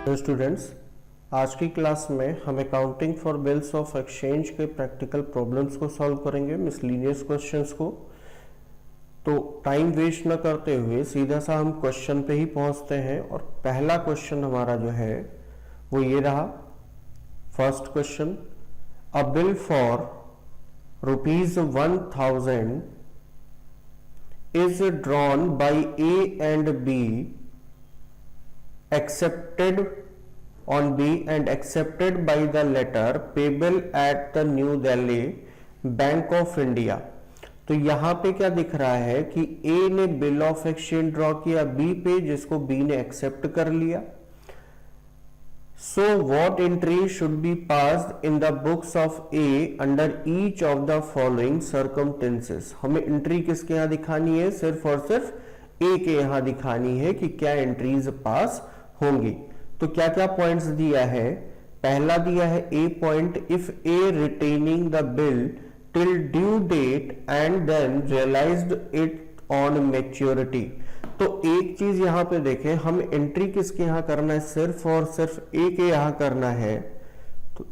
तो स्टूडेंट्स, आज की क्लास में हम accounting for bills of exchange के प्रैक्टिकल प्रॉब्लम्स को सॉल्व करेंगे, मिसलिनियस क्वेश्चंस को। तो टाइम वेस्ट न करते हुए सीधा सा हम क्वेश्चन पे ही पहुंचते हैं। और पहला क्वेश्चन हमारा जो है वो ये रहा। First question, a bill for ₹1000 is drawn by A and B, accepted on B and accepted by the letter payable at the New Delhi Bank of India। तो यहां पे क्या दिख रहा है कि A ने बिल ऑफ एक्सचेंज ड्रॉ किया B पे, जिसको B ने एक्सेप्ट कर लिया। So what entry should be passed in the books of A under each of the following circumstances? हमें एंट्री किसके यहां दिखानी है? सिर्फ और सिर्फ A के यहां दिखानी है कि क्या एंट्रीज पास होंगी। तो क्या क्या पॉइंट्स दिया है? पहला दिया है A point, if A retaining the bill till due date and then realized it on maturity. तो एक चीज यहां पे देखें, हम एंट्री किसके यहां करना है? सिर्फ और सिर्फ ए के यहां करना है। तो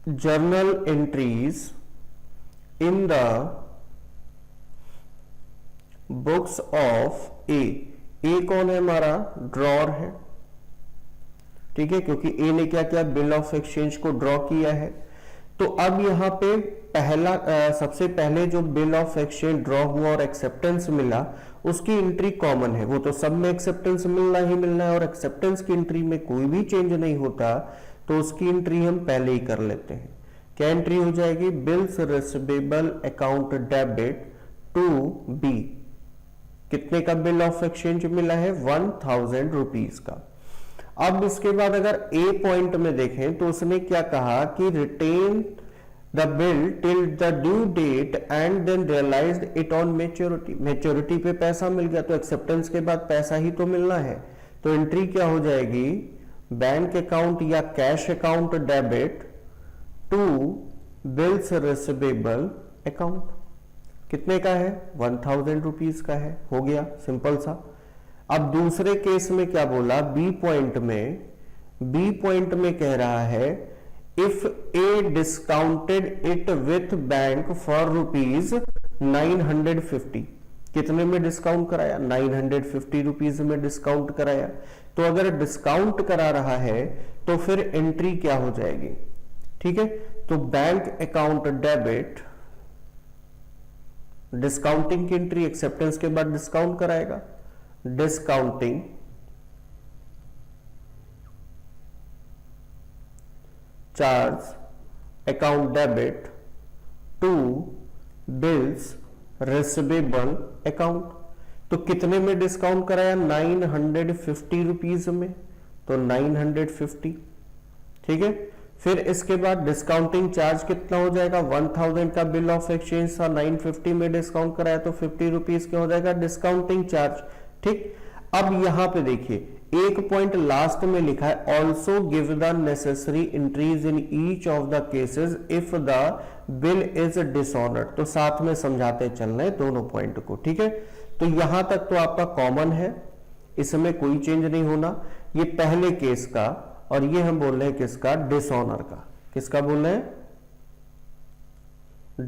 journal entries in the books of A. A कौन है? हमारा ड्रॉर है, ठीक है, क्योंकि ए ने क्या किया? बिल ऑफ एक्सचेंज को ड्रॉ किया है। तो अब यहां पे पहला सबसे पहले जो बिल ऑफ एक्सचेंज ड्रॉ हुआ और एक्सेप्टेंस मिला, उसकी एंट्री कॉमन है। वो तो सब में एक्सेप्टेंस मिलना ही मिलना है और एक्सेप्टेंस की एंट्री में कोई भी चेंज नहीं होता, तो उसकी एंट्री हम पहले ही कर लेते हैं। क्या एंट्री हो जाएगी? Bills receivable account debit to B. कितने का बिल ऑफ एक्सचेंज मिला है? 1000 रुपीज का। अब इसके बाद अगर ए पॉइंट में देखें तो उसने क्या कहा कि retain the bill till the due date and then realized it on maturity. Maturity पे पैसा मिल गया, तो एक्सेप्टेंस के बाद पैसा ही तो मिलना है। तो एंट्री क्या हो जाएगी? बैंक अकाउंट या cash account debit to bills receivable account. कितने का है? 1000 रुपीज का है। हो गया, सिंपल सा। अब दूसरे केस में क्या बोला? बी पॉइंट में कह रहा है if A discounted it with bank for ₹950। कितने में डिस्काउंट कराया? 950 रुपीज में डिस्काउंट कराया। तो अगर डिस्काउंट करा रहा है तो फिर एंट्री क्या हो जाएगी? ठीक है, तो बैंक अकाउंट डेबिट, डिस्काउंटिंग की एंट्री, एक्सेप्टेंस के बाद डिस्काउंट कराएगा, discounting charge account debit to bills receivable account. तो कितने में डिस्काउंट कराया? 950 रुपीज में, तो 950, ठीक है। फिर इसके बाद डिस्काउंटिंग चार्ज कितना हो जाएगा? 1000 का बिल ऑफ एक्सचेंज था, 950 में डिस्काउंट कराया तो 50 रुपीज क्या हो जाएगा? डिस्काउंटिंग चार्ज, ठीक। अब यहां पे देखिए एक पॉइंट लास्ट में लिखा है also give the necessary entries in each of the cases if the bill is dishonoured. तो साथ में समझाते चल रहे दोनों पॉइंट को, ठीक है। तो यहां तक तो आपका कॉमन है, इसमें कोई चेंज नहीं होना। ये पहले केस का, और ये हम बोल रहे हैं किसका? डिसऑनर का। किसका बोल रहे हैं?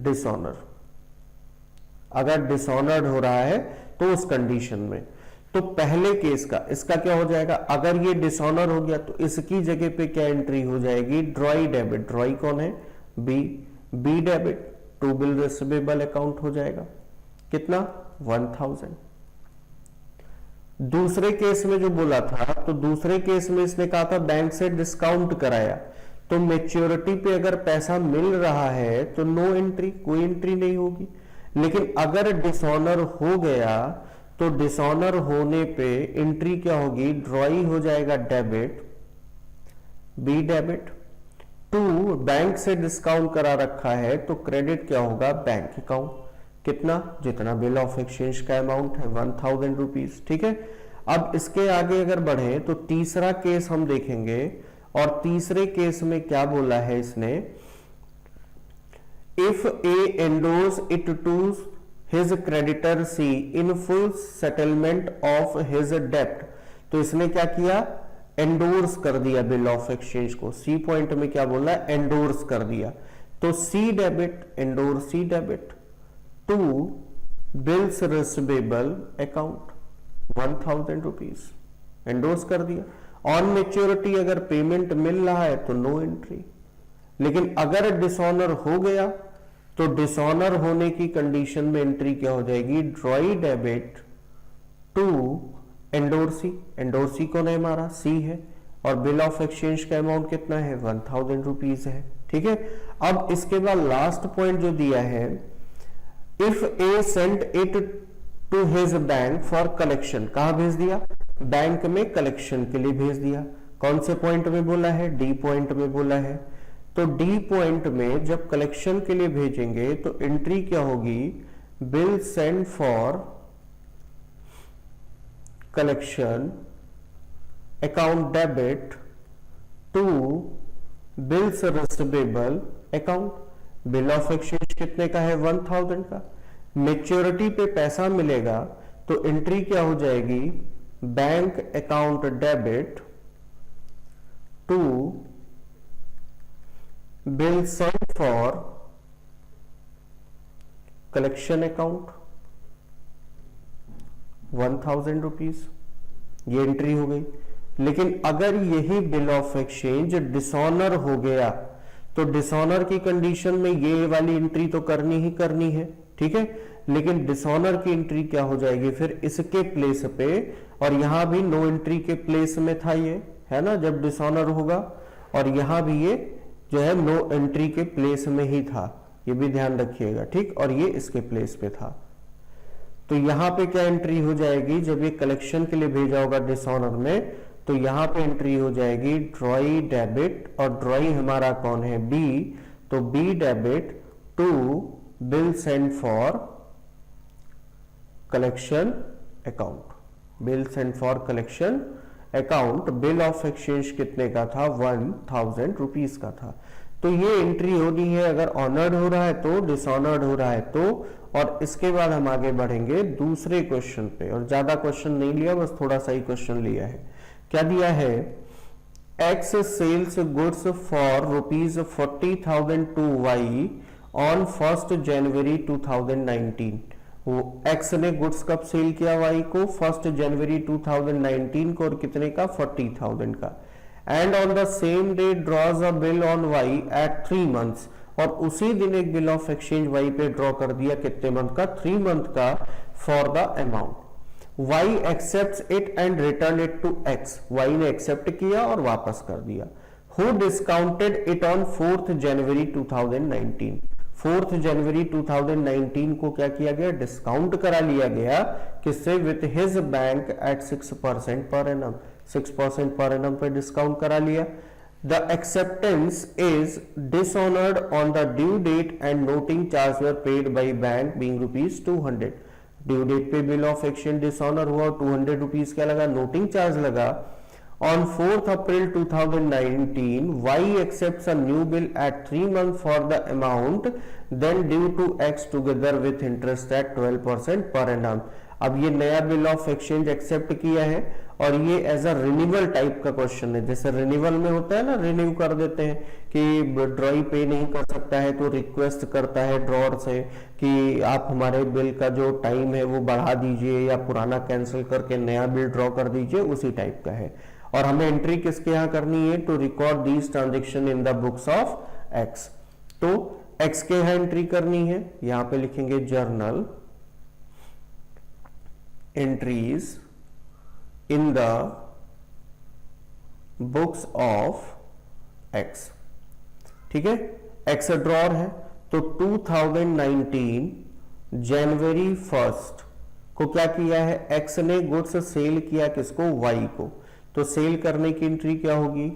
डिसऑनर। अगर डिसऑनर्ड हो रहा है तो उस कंडीशन में, तो पहले केस का इसका क्या हो जाएगा? अगर ये डिसऑनर हो गया तो इसकी जगह पे क्या एंट्री हो जाएगी? Drawee debit. ड्रॉई कौन है? B debit to bill receivable account हो जाएगा। कितना? 1000। दूसरे केस में जो बोला था, तो दूसरे केस में इसने कहा था बैंक से डिस्काउंट कराया, तो मैच्योरिटी पे अगर पैसा मिल रहा है तो नो एंट्री, कोई एंट्री नहीं होगी। लेकिन अगर डिसऑनर हो गया तो डिसऑनर होने पे एंट्री क्या होगी? ड्रॉई हो जाएगा debit, B debit to bank से डिस्काउंट करा रखा है तो क्रेडिट क्या होगा? Bank account. कितना? जितना बिल ऑफ एक्सचेंज का अमाउंट है 1000 रुपीज, ठीक है। अब इसके आगे अगर बढ़े तो तीसरा केस हम देखेंगे, और तीसरे केस में क्या बोला है इसने? If A endorse it to his creditor C in full settlement of his debt। तो इसने क्या किया? एंडोर्स कर दिया बिल ऑफ एक्सचेंज को। सी पॉइंट में क्या बोला है, एंडोर्स कर दिया। तो C debit, endorse C debit to bills receivable account 1000 rupees, endorse कर दिया। ऑन मेच्योरिटी अगर पेमेंट मिल रहा है तो नो एंट्री, लेकिन अगर डिसऑनर हो गया तो डिसऑनर होने की कंडीशन में एंट्री क्या हो जाएगी, drawee debit to endorsee. Endorsee कौन है हमारा, सी है, और बिल ऑफ एक्सचेंज का अमाउंट कितना है, 1000 रुपीज है। ठीक है, अब इसके बाद लास्ट पॉइंट जो दिया है, if A send it to his bank for collection, कहां भेज दिया, बैंक में कलेक्शन के लिए भेज दिया। कौन से पॉइंट में बोला है, डी पॉइंट में बोला है। तो डी पॉइंट में जब कलेक्शन के लिए भेजेंगे तो एंट्री क्या होगी, bill send for collection account debit to bills receivable account. Bill of exchange कितने का है, 1000 का। मेच्योरिटी पे पैसा मिलेगा तो एंट्री क्या हो जाएगी, bank account debit to bill send for collection account 1000 rupees, ये एंट्री हो गई। लेकिन अगर यही बिल ऑफ एक्सचेंज डिसऑनर हो गया तो डिसऑनर की कंडीशन में ये वाली एंट्री तो करनी ही करनी है। ठीक है, लेकिन डिसऑनर की एंट्री क्या हो जाएगी फिर इसके प्लेस पे, और यहां भी नो एंट्री के प्लेस में था ये, है ना, जब डिसऑनर होगा, और यहां भी ये जो है नो एंट्री के प्लेस में ही था, ये भी ध्यान रखिएगा। ठीक, और ये इसके प्लेस पे था। तो यहां पे क्या एंट्री हो जाएगी, जब ये कलेक्शन के लिए भेजा होगा डिसऑनर में, तो यहां पे एंट्री हो जाएगी ड्रॉई डेबिट, और ड्रॉई हमारा कौन है, बी, तो B debit to bill send for collection account, bill send for collection account. Bill of exchange कितने का था, 1000 रुपीज का था। तो ये एंट्री होनी है अगर ऑनर्ड हो रहा है तो, डिसऑनर्ड हो रहा है तो। और इसके बाद हम आगे बढ़ेंगे दूसरे क्वेश्चन पे, और ज्यादा क्वेश्चन नहीं लिया, बस थोड़ा सा ही क्वेश्चन लिया है। क्या दिया है, X sells goods for ₹40,000 to Y on 1 January 2019। वो एक्स ने गुड्स कब सेल किया वाई को, 1 जनवरी 2019 को, और कितने का, 40,000 का। And on the same day draws a bill on Y at 3 months, और उसी दिन एक बिल ऑफ एक्सचेंज वाई पे ड्रॉ कर दिया, कितने मंथ का, 3 मंथ का, for the amount. Y accepts it and return it to X, Y ने एक्सेप्ट किया और वापस कर दिया। हु डिस्काउंटेड इट ऑन 4 जनवरी 2019, 4 जनवरी 2019 को क्या किया गया, डिस्काउंट करा लिया गया, किससे, with his bank at 6% per annum, 6% per annum पे डिस्काउंट करा लिया। The acceptance is dishonoured on the due date and noting charge were paid by bank being ₹200। Due date पे बिल ऑफ एक्सचेंज डिसऑनर हुआ, 200 rupees क्या लगा, noting charge लगा। On 4th April 2019, Y accepts a new bill at 3 months for the amount then due to X together with interest at 12% per annum। अब ये नया bill of exchange accept किया है, और ये एज अ रिन्यूअल टाइप का question है। जैसे रिन्यूअल में होता है ना, रिन्यू कर देते हैं कि ड्रॉई पे नहीं कर सकता है तो रिक्वेस्ट करता है ड्रॉर से कि आप हमारे बिल का जो टाइम है वो बढ़ा दीजिए, या पुराना कैंसिल करके नया बिल ड्रॉ कर दीजिए, उसी टाइप का है। और हमें एंट्री किसके यहां करनी है, to record these transaction in the books of X. तो एक्स के यहां एंट्री करनी है, यहां पे लिखेंगे journal entries in the books of X. ठीक है, एक्स ड्रॉर है, तो 2019 जनवरी 1 को क्या किया है, एक्स ने गुड्स सेल किया किसको, वाई को। तो सेल करने की एंट्री क्या होगी,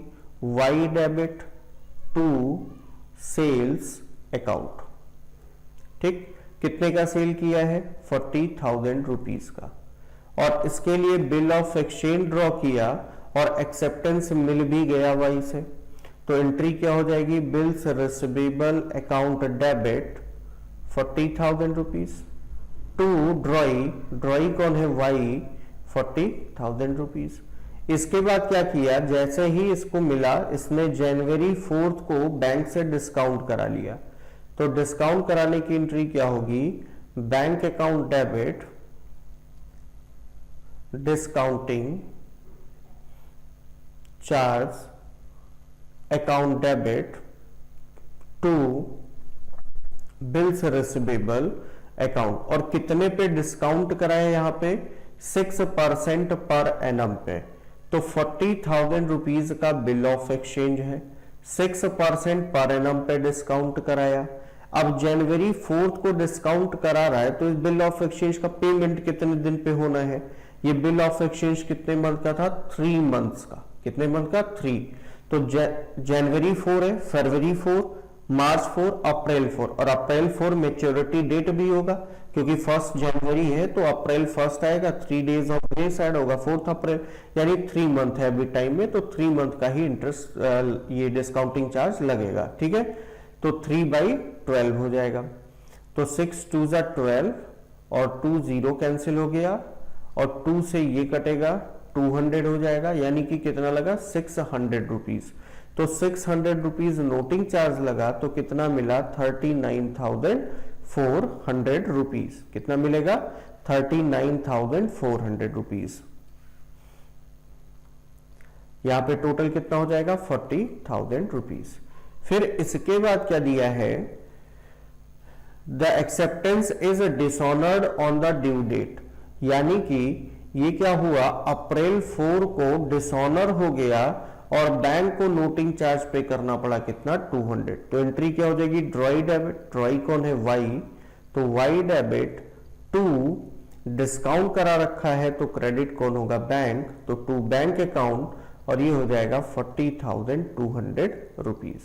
Y debit to sales account. ठीक, कितने का सेल किया है, 40,000 रुपीज का, और इसके लिए बिल ऑफ एक्सचेंज ड्रॉ किया और एक्सेप्टेंस मिल भी गया वाई से। तो एंट्री क्या हो जाएगी, bills receivable account debit 40,000 rupees to drawee, drawee कौन है, वाई, 40,000 रुपीज। इसके बाद क्या किया, जैसे ही इसको मिला इसने जनवरी 4 को बैंक से डिस्काउंट करा लिया। तो डिस्काउंट कराने की एंट्री क्या होगी, bank account debit discounting charge account debit to bills receivable account. और कितने पे डिस्काउंट कराए, यहां पे 6% पर एनम पे। तो 40,000 रुपीज का बिल ऑफ एक्सचेंज है, 6% पर एनम पे डिस्काउंट कराया। अब जनवरी 4 को डिस्काउंट करा रहा है, तो इस बिल ऑफ एक्सचेंज का पेमेंट कितने दिन पे होना है, ये बिल ऑफ एक्सचेंज कितने मंथ का था, 3 मंथ्स का। कितने मंथ का, 3। तो जनवरी 4 है, फरवरी 4, मार्च 4, अप्रैल 4, और अप्रैल 4 मेच्योरिटी डेट भी होगा क्योंकि 1 जनवरी है, तो अप्रैल 1 आएगा, 3 डेज ऑफ ग्रेस ऐड होगा 4 अप्रैल, यानी 3 मंथ है अभी टाइम में, तो 3 मंथ का ही इंटरेस्ट ये डिस्काउंटिंग चार्ज लगेगा। ठीक है, तो 3/12 हो जाएगा। तो 6 2 जा 12 और 2 0 कैंसिल हो गया, और 2 से ये कटेगा, 200 हो जाएगा, यानी कि कितना लगा, 600 रुपीज। तो 600 रुपीज नोटिंग चार्ज लगा, तो कितना मिला, 39,400 रुपीज। कितना मिलेगा, 39,400 रुपीज। यहां पे टोटल कितना हो जाएगा, 40,000 रुपीज। फिर इसके बाद क्या दिया है, the acceptance is dishonoured on the due date, यानी कि ये क्या हुआ, अप्रैल 4 को डिसऑनर हो गया और बैंक को नोटिंग चार्ज पे करना पड़ा, कितना, 200। तो एंट्री क्या हो जाएगी, ड्रॉई डेबिट, ड्रॉई कौन है, वाई, तो वाई डेबिट टू डिस्काउंट करा रखा है, तो क्रेडिट कौन होगा, बैंक, तो टू बैंक अकाउंट, और ये हो जाएगा 40,200 रुपीज।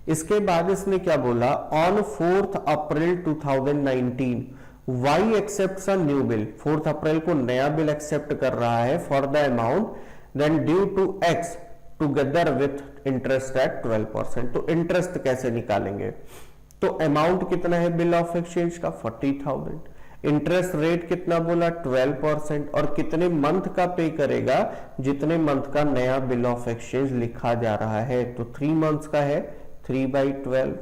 इसके बाद इसने क्या बोला, on 4 April 2019 Y accepts a new bill, 4 अप्रैल को नया बिल एक्सेप्ट कर रहा है for the amount then due to X together with interest at 12%। तो इंटरेस्ट कैसे निकालेंगे, तो अमाउंट कितना है बिल ऑफ एक्सचेंज का, 40,000, इंटरेस्ट रेट कितना बोला, 12%, और कितने मंथ का पे करेगा, जितने मंथ का नया बिल ऑफ एक्सचेंज लिखा जा रहा है। तो 3 मंथ्स का है, 3/12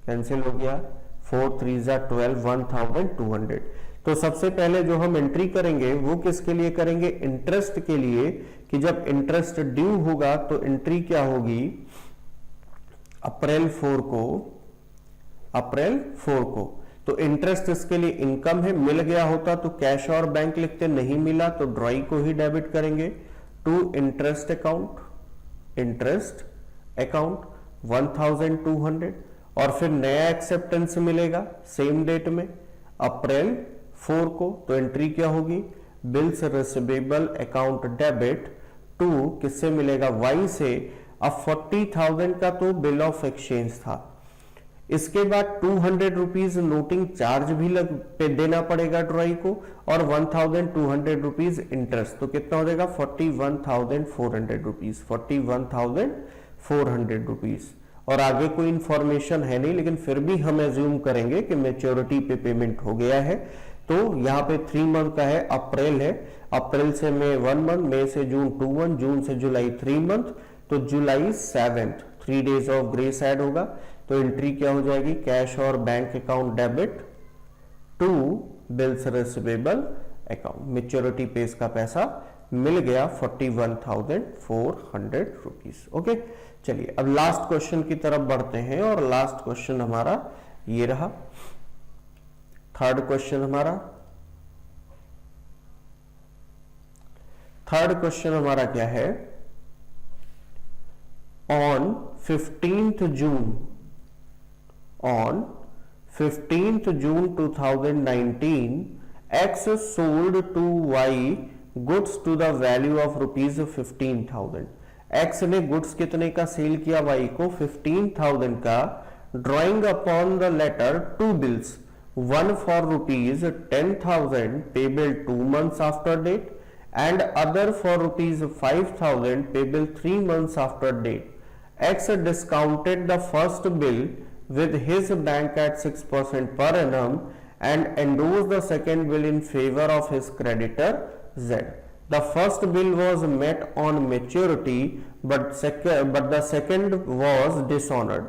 कैंसिल हो गया, 4 3 जा 12, 1,200। तो सबसे पहले जो हम एंट्री करेंगे वो किसके लिए करेंगे, इंटरेस्ट के लिए, कि जब इंटरेस्ट ड्यू होगा तो एंट्री क्या होगी, अप्रैल 4 को। तो इंटरेस्ट इसके लिए इनकम है, मिल गया होता तो कैश और बैंक लिखते, नहीं मिला तो ड्रॉई को ही डेबिट करेंगे टू इंटरेस्ट अकाउंट 1,200, और फिर नया एक्सेप्टेंस मिलेगा सेम डेट में अप्रैल 4 को। तो एंट्री क्या होगी, bills receivable account debit to किससे मिलेगा, वाई से। अब 40,000 का तो बिल ऑफ एक्सचेंज था, इसके बाद 200 रुपीज नोटिंग चार्ज भी पे देना पड़ेगा ड्रॉई को, और 1,200 रुपीज इंटरेस्ट। तो कितना हो जाएगा, 41,400 रुपीज, 41,400 रुपीज। और आगे कोई इंफॉर्मेशन है नहीं, लेकिन फिर भी हम एज्यूम करेंगे कि मैच्योरिटी पे पेमेंट हो गया है। तो यहाँ पे 3 मंथ का है, अप्रैल है, अप्रैल से मई 1 मंथ, मई से जून 2 मंथ, जून से जुलाई 3 मंथ, तो जुलाई 7, 3 डेज ऑफ ग्रेस ऐड होगा। तो एंट्री क्या हो जाएगी, कैश और bank account debit to bills receivable account, maturity पे इसका पैसा मिल गया 41,400 रुपीज। ओके, चलिए अब लास्ट क्वेश्चन की तरफ बढ़ते हैं, और लास्ट क्वेश्चन हमारा ये रहा, थर्ड क्वेश्चन हमारा क्या है, on 15th June 2019 X sold to Y goods to the value of rupees 15,000। X ने गुड्स कितने का सेल किया Y को, 15,000 का, drawing upon the latter 2 bills, one for rupees 10,000 payable 2 months after date and other for rupees 5,000 payable 3 months after date. X discounted the first bill with his bank at 6% per annum and endorsed the second bill in favor of his creditor Z. The first bill was met on maturity, but the second was dishonored.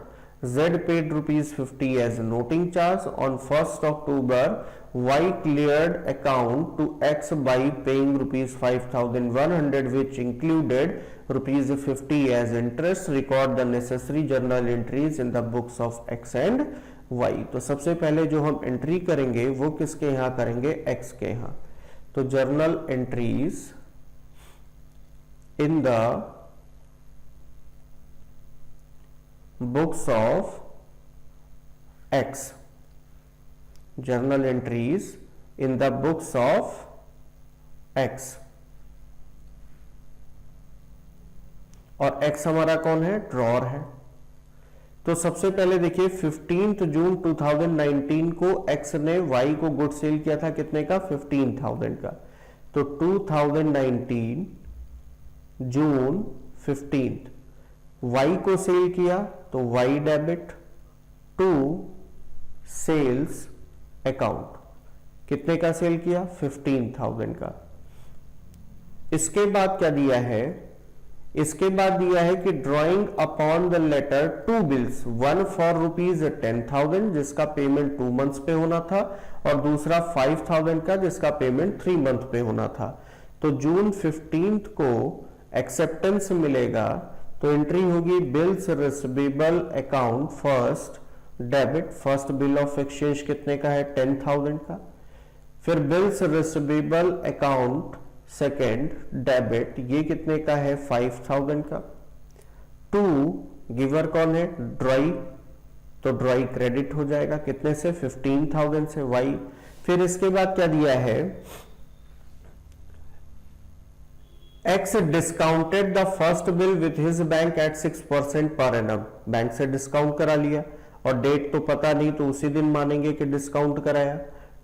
Z paid rupees 50 as noting charge on 1st October. Y cleared account to X by paying rupees 5,100, which included rupees 50 as interest. Record the necessary journal entries in the books of X and Y. तो सबसे पहले जो हम entry करेंगे वो किसके यहाँ करेंगे? X के यहाँ. तो journal entries in the books of X. Journal entries in the books of X. और X हमारा कौन है? ड्रॉर है. तो सबसे पहले देखिए 15 जून 2019 को X ने Y को गुड सेल किया था कितने का? 15,000 का. तो 2019 जून 15 Y को सेल किया तो Y debit to sales account. कितने का सेल किया? 15,000 का. इसके बाद क्या दिया है? इसके बाद दिया है कि drawing upon the latter two bills, one for rupees 10,000 जिसका पेमेंट 2 मंथ्स पे होना था और दूसरा 5,000 का जिसका पेमेंट 3 मंथ पे होना था. तो जून 15 को एक्सेप्टेंस मिलेगा तो एंट्री होगी bills receivable account first debit. First bill of exchange कितने का है? 10,000 का. फिर bills receivable account second debit, ये कितने का है? 5,000 का. टू गिवर कौन है? ड्रॉई. तो ड्रॉई क्रेडिट हो जाएगा कितने से? 15,000 से वाई. फिर इसके बाद क्या दिया है? X discounted the first bill with his bank at 6% per annum. Bank से डिस्काउंट करा लिया और डेट तो पता नहीं तो उसी दिन मानेंगे कि डिस्काउंट कराया.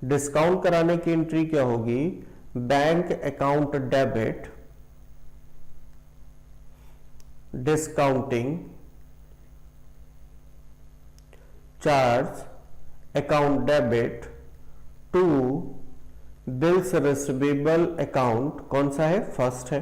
डिस्काउंट कराने की एंट्री क्या होगी? Bank account debit discounting charge account debit to bills receivable account. कौन सा है? फर्स्ट है.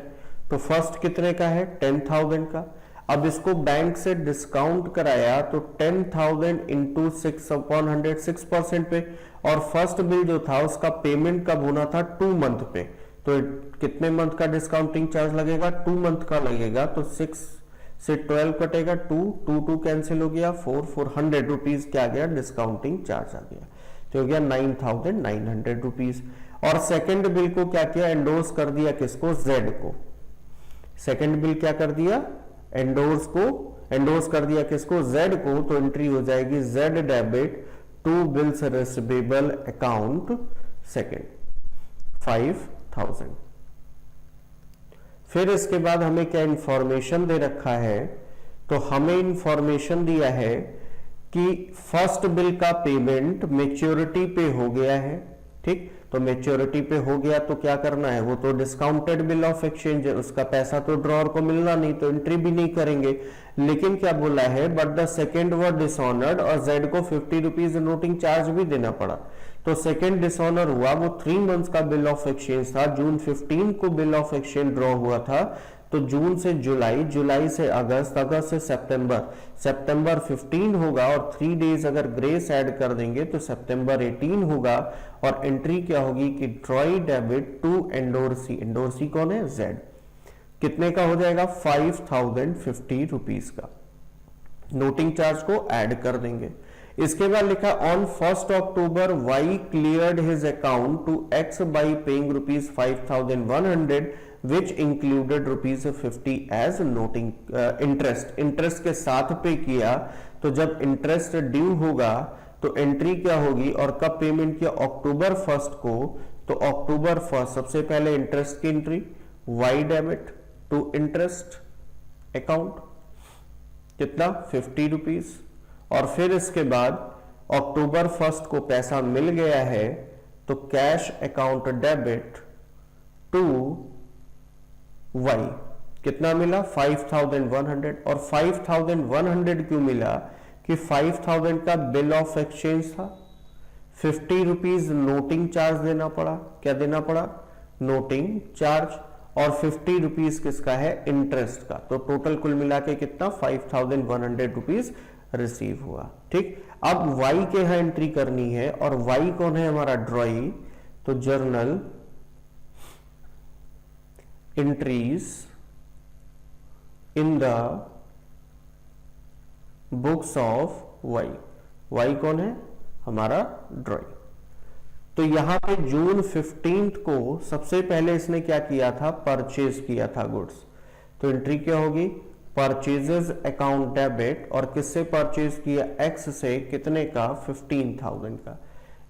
तो फर्स्ट कितने का है? 10,000 का. अब इसको बैंक से डिस्काउंट कराया तो 10,000 इंटू 6/100 6% पे. और फर्स्ट बिल जो था उसका पेमेंट कब होना था? 2 मंथ पे. तो कितने मंथ का डिस्काउंटिंग चार्ज लगेगा? 2 मंथ का लगेगा. तो 6 से 12 कटेगा, 2 कैंसिल हो गया, 400 रुपीज क्या आ गया? डिस्काउंटिंग चार्ज आ गया. तो हो गया 9,900 रुपीज. और सेकेंड बिल को क्या किया? एंडोर्स कर दिया किसको? जेड को. सेकेंड बिल क्या कर दिया? एंडोर्स कर दिया किसको? जेड को. तो एंट्री हो जाएगी Z debit to bills receivable account second 5,000. फिर इसके बाद हमें क्या इंफॉर्मेशन दे रखा है? तो हमें इंफॉर्मेशन दिया है कि फर्स्ट बिल का पेमेंट मेच्योरिटी पे हो गया है. ठीक. तो मेच्योरिटी पे हो गया तो क्या करना है? वो तो डिस्काउंटेड बिल ऑफ एक्सचेंज है, उसका पैसा तो ड्रॉअर को मिलना नहीं, तो एंट्री भी नहीं करेंगे. लेकिन क्या बोला है? But the second were dishonoured और जेड को 50 रुपीज नोटिंग चार्ज भी देना पड़ा. तो सेकेंड डिसऑनर हुआ, वो 3 मंथ्स का बिल ऑफ एक्सचेंज था. जून 15 को बिल ऑफ एक्सचेंज ड्रॉ हुआ था. तो जून से जुलाई, जुलाई से अगस्त, अगस्त से सितंबर, सितंबर 15 होगा और 3 डेज अगर ग्रेस ऐड कर देंगे तो सितंबर 18 होगा. और एंट्री क्या होगी कि drawee debit to endorsee. Endorsee कौन है? जेड. कितने का हो जाएगा? 5,050 रुपीज का. नोटिंग चार्ज को ऐड कर देंगे. इसके बाद लिखा on 1st October Y cleared his account to X by paying rupees 5,100 which included rupees 50 as noting interest. Interest के साथ पे किया. तो जब इंटरेस्ट ड्यू होगा तो एंट्री क्या होगी? और कब पेमेंट किया? अक्टूबर 1 को. तो अक्टूबर 1 सबसे पहले इंटरेस्ट की entry Y debit to interest account कितना? 50 रुपीज. और फिर इसके बाद अक्टूबर 1 को पैसा मिल गया है तो cash account debit to Y कितना मिला? 5,100. और 5,100 क्यों मिला? कि 5,000 का बिल ऑफ एक्सचेंज था, 50 रुपीज नोटिंग चार्ज देना पड़ा. क्या देना पड़ा? Noting charge. और 50 रुपीज किसका है, इंटरेस्ट का। तो टोटल कुल मिला के कितना 5100 रुपीज रिसीव हुआ। ठीक, अब वाई के यहां एंट्री करनी है और वाई कौन है हमारा, ड्रॉई। तो journal entries in the books of Y, Y कौन है हमारा, ड्रॉई। तो यहां पे जून 15 को सबसे पहले इसने क्या किया था, परचेज किया था गुड्स। तो एंट्री क्या होगी, परचेजेस अकाउंट डेबिट, और किससे परचेज किया, एक्स से, कितने का, 15,000 का।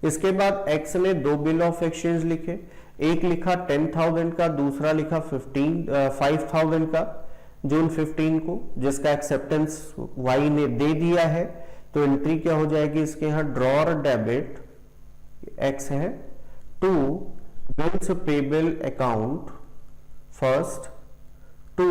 इसके बाद एक्स ने दो बिल ऑफ एक्सचेंज लिखे, एक लिखा 10,000 का, दूसरा लिखा 5,000 का जून 15 को, जिसका एक्सेप्टेंस वाई ने दे दिया है। तो एंट्री क्या हो जाएगी इसके यहां, ड्रॉर डेबिट एक्स है to bills payable account first to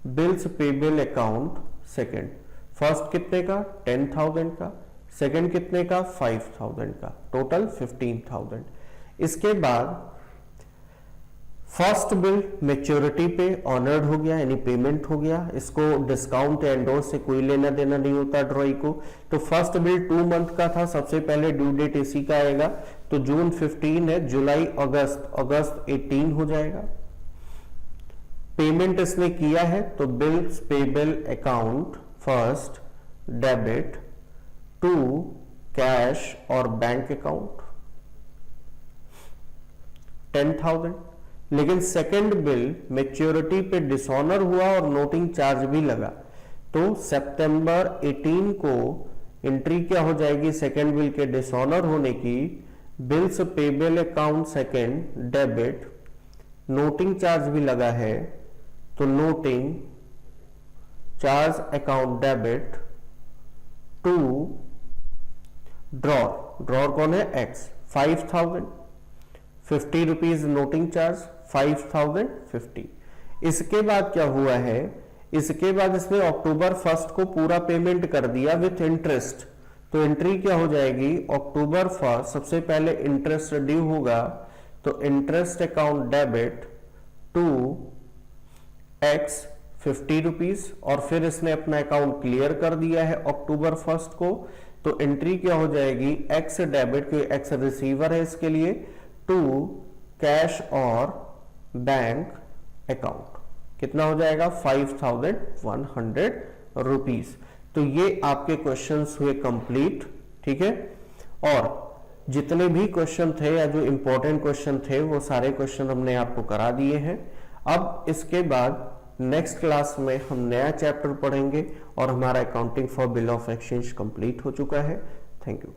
bills payable account second. First कितने का, 10,000 का, सेकंड कितने का, 5,000 का, टोटल 15,000। इसके बाद फर्स्ट बिल मैच्योरिटी पे ऑनर्ड हो गया, यानी पेमेंट हो गया। इसको डिस्काउंट या एंडोर्स से कोई लेना देना नहीं होता ड्रॉई को। तो फर्स्ट बिल 2 मंथ का था, सबसे पहले ड्यू डेट इसी का आएगा। तो जून 15 है, जुलाई अगस्त, अगस्त 18 हो जाएगा। पेमेंट इसने किया है तो bills payable account first debit to cash और बैंक अकाउंट 10,000। लेकिन सेकंड बिल मैच्योरिटी पे डिसऑनर हुआ और नोटिंग चार्ज भी लगा। तो सितंबर 18 को एंट्री क्या हो जाएगी सेकंड बिल के डिसऑनर होने की, bills payable account second debit, noting charge भी लगा है तो noting charge account debit to drawer, drawer कौन है, एक्स, 5,000, 50 रुपीज नोटिंग चार्ज, 5,050। इसके बाद क्या हुआ है, इसके बाद इसने अक्टूबर 1 को पूरा पेमेंट कर दिया विथ इंटरेस्ट। तो एंट्री क्या हो जाएगी, अक्टूबर 1 सबसे पहले इंटरेस्ट ड्यू होगा तो interest account debit to X 50 rupees, और फिर इसने अपना अकाउंट क्लियर कर दिया है अक्टूबर 1 को। तो एंट्री क्या हो जाएगी, एक्स डेबिट, क्योंकि एक्स रिसीवर है इसके लिए, टू कैश और बैंक अकाउंट। कितना हो जाएगा, 5,100 रुपीज। तो ये आपके क्वेश्चंस हुए कंप्लीट। ठीक है, और जितने भी क्वेश्चन थे या जो इंपॉर्टेंट क्वेश्चन थे वो सारे क्वेश्चन हमने आपको करा दिए हैं। अब इसके बाद नेक्स्ट क्लास में हम नया चैप्टर पढ़ेंगे और हमारा accounting for bill of exchange complete हो चुका है। Thank you.